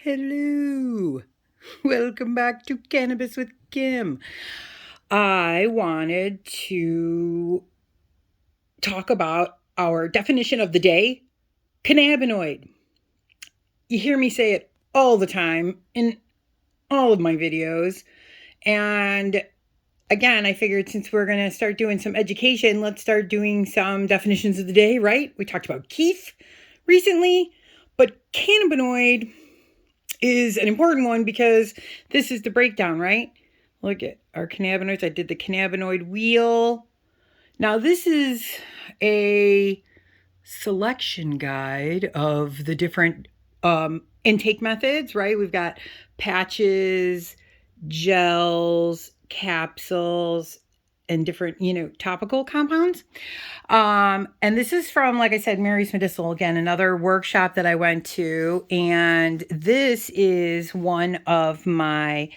Hello. Welcome back to Cannabis with Kim. I wanted to talk about our definition of the day, cannabinoid. You hear me say it all the time in all of my videos. And again, I figured since we're going to start doing some education, let's start doing some definitions of the day, right? We talked about Keith recently, but cannabinoid is an important one because this is the breakdown, right? Look at our cannabinoids. I did the cannabinoid wheel. Now, this is a selection guide of the different intake methods, right? We've got patches, gels, capsules, and different, topical compounds. And this is from, like I said, Mary's Medicinal, again, another workshop that I went to. And this is one of my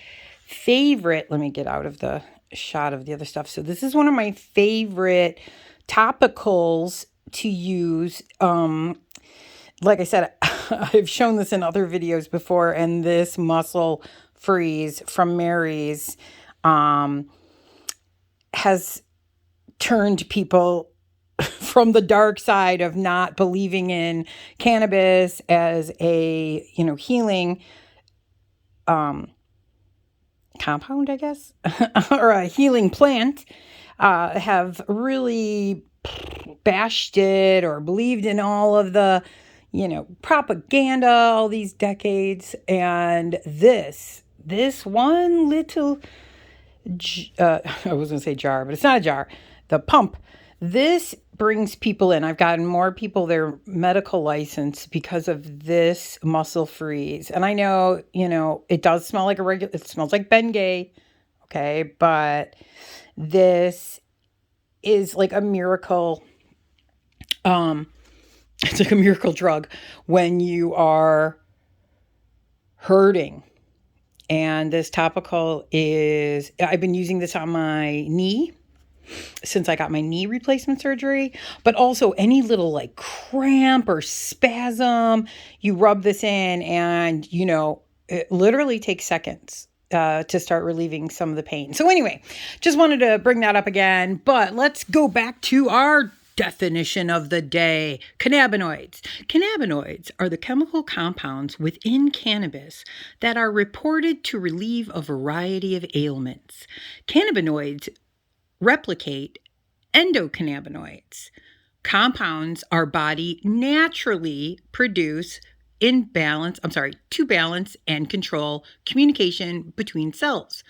favorite, let me get out of the shot of the other stuff. So this is one of my favorite topicals to use. Like I said, I've shown this in other videos before, and this muscle freeze from Mary's has turned people from the dark side of not believing in cannabis as a, healing compound, I guess, or a healing plant, have really bashed it or believed in all of the, propaganda all these decades. And this one little I was going to say jar, but it's not a jar. The pump. This brings people in. I've gotten more people their medical license because of this muscle freeze. And I know, it does smell like it smells like Bengay. Okay. But this is like a miracle. It's like a miracle drug when you are hurting. And this topical I've been using this on my knee since I got my knee replacement surgery, but also any little like cramp or spasm, you rub this in and, it literally takes seconds to start relieving some of the pain. So anyway, just wanted to bring that up again, but let's go back to our definition of the day. Cannabinoids. Cannabinoids are the chemical compounds within cannabis that are reported to relieve a variety of ailments. Cannabinoids replicate endocannabinoids, compounds our body naturally produce to balance and control communication between cells.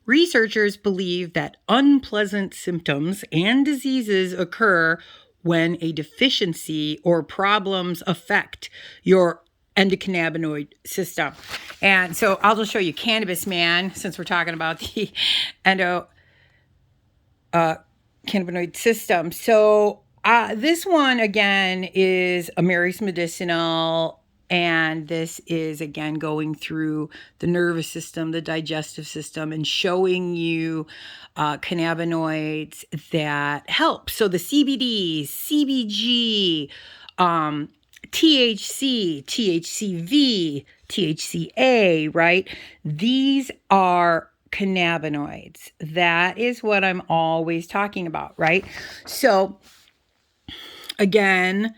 Researchers believe that unpleasant symptoms and diseases occur when a deficiency or problems affect your endocannabinoid system. And so I'll just show you Cannabis Man, since we're talking about the cannabinoid system. So this one, again, is a Mary's Medicinal. And this is, again, going through the nervous system, the digestive system, and showing you cannabinoids that help. So the CBD, CBG, THC, THCV, THCA, right? These are cannabinoids. That is what I'm always talking about, right? So, again,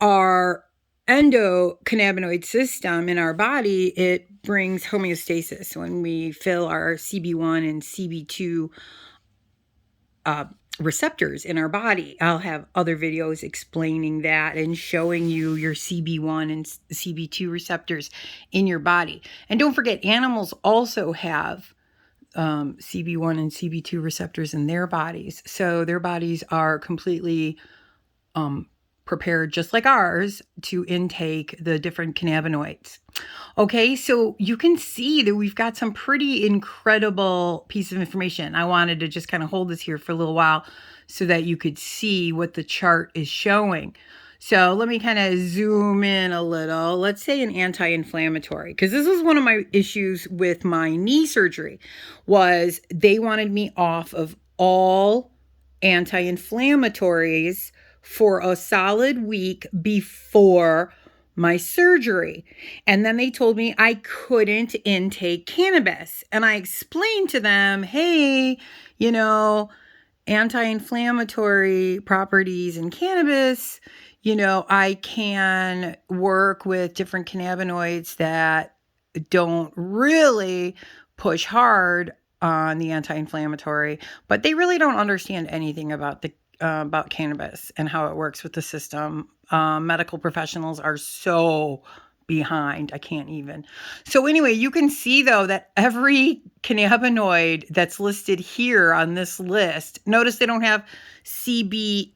our endocannabinoid system in our body, it brings homeostasis when we fill our CB1 and CB2 receptors in our body. I'll have other videos explaining that and showing you your CB1 and CB2 receptors in your body. And don't forget, animals also have CB1 and CB2 receptors in their bodies. So their bodies are completely prepared, just like ours, to intake the different cannabinoids. Okay, so you can see that we've got some pretty incredible piece of information. I wanted to just kind of hold this here for a little while so that you could see what the chart is showing. So let me kind of zoom in a little. Let's say an anti-inflammatory, because this was one of my issues with my knee surgery, was they wanted me off of all anti-inflammatories for a solid week before my surgery. And then they told me I couldn't intake cannabis. And I explained to them, hey, you know, anti-inflammatory properties in cannabis, I can work with different cannabinoids that don't really push hard on the anti-inflammatory, but they really don't understand anything about about cannabis and how it works with the system. Medical professionals are so behind. I can't even. So anyway, you can see though that every cannabinoid that's listed here on this list, notice they don't have CBG.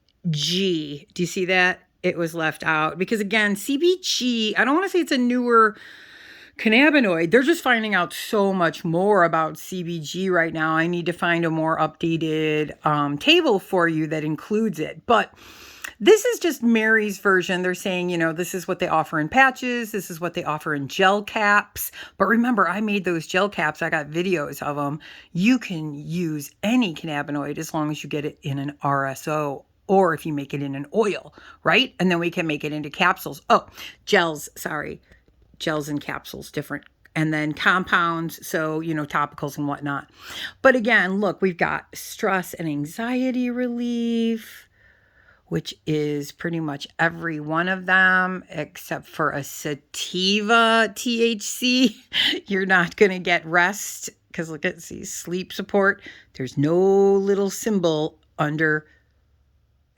Do you see that? It was left out because again, CBG, I don't want to say it's a newer cannabinoid. They're just finding out so much more about CBG right now. I need to find a more updated table for you that includes it. But this is just Mary's version. They're saying, this is what they offer in patches. This is what they offer in gel caps. But remember, I made those gel caps. I got videos of them. You can use any cannabinoid as long as you get it in an RSO or if you make it in an oil, right? And then we can make it into capsules. Oh, gels, sorry. Gels and capsules, different. And then compounds, so, topicals and whatnot. But again, look, we've got stress and anxiety relief, which is pretty much every one of them except for a sativa THC. You're not going to get rest because look at sleep support. There's no little symbol under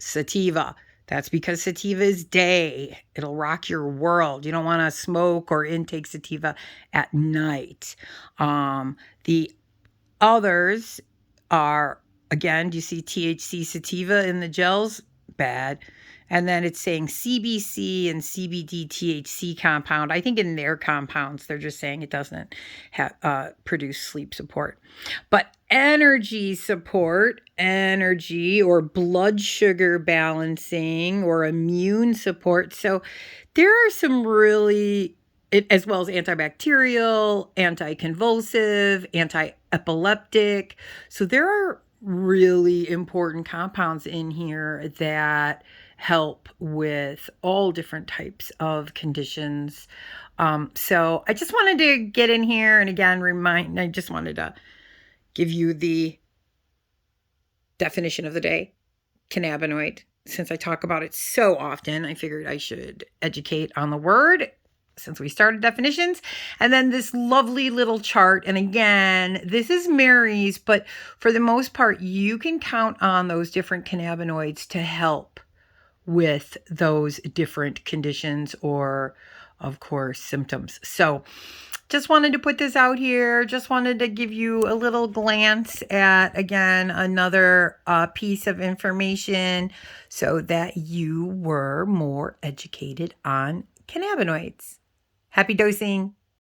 sativa. That's because sativa is day. It'll rock your world. You don't want to smoke or intake sativa at night. The others are, again, do you see THC sativa in the gels? Bad. And then it's saying CBC and CBD THC compound. I think in their compounds, they're just saying it doesn't produce sleep support. But energy support, energy or blood sugar balancing or immune support. So there are some really, as well as antibacterial, anticonvulsive, anti-epileptic. So there are really important compounds in here that help with all different types of conditions. So I just wanted to get in here and again, I just wanted to give you the definition of the day, cannabinoid. Since I talk about it so often, I figured I should educate on the word since we started definitions. And then this lovely little chart. And again, this is Mary's, but for the most part, you can count on those different cannabinoids to help with those different conditions or, of course, symptoms. So just wanted to put this out here. Just wanted to give you a little glance at, again, another piece of information so that you were more educated on cannabinoids. Happy dosing.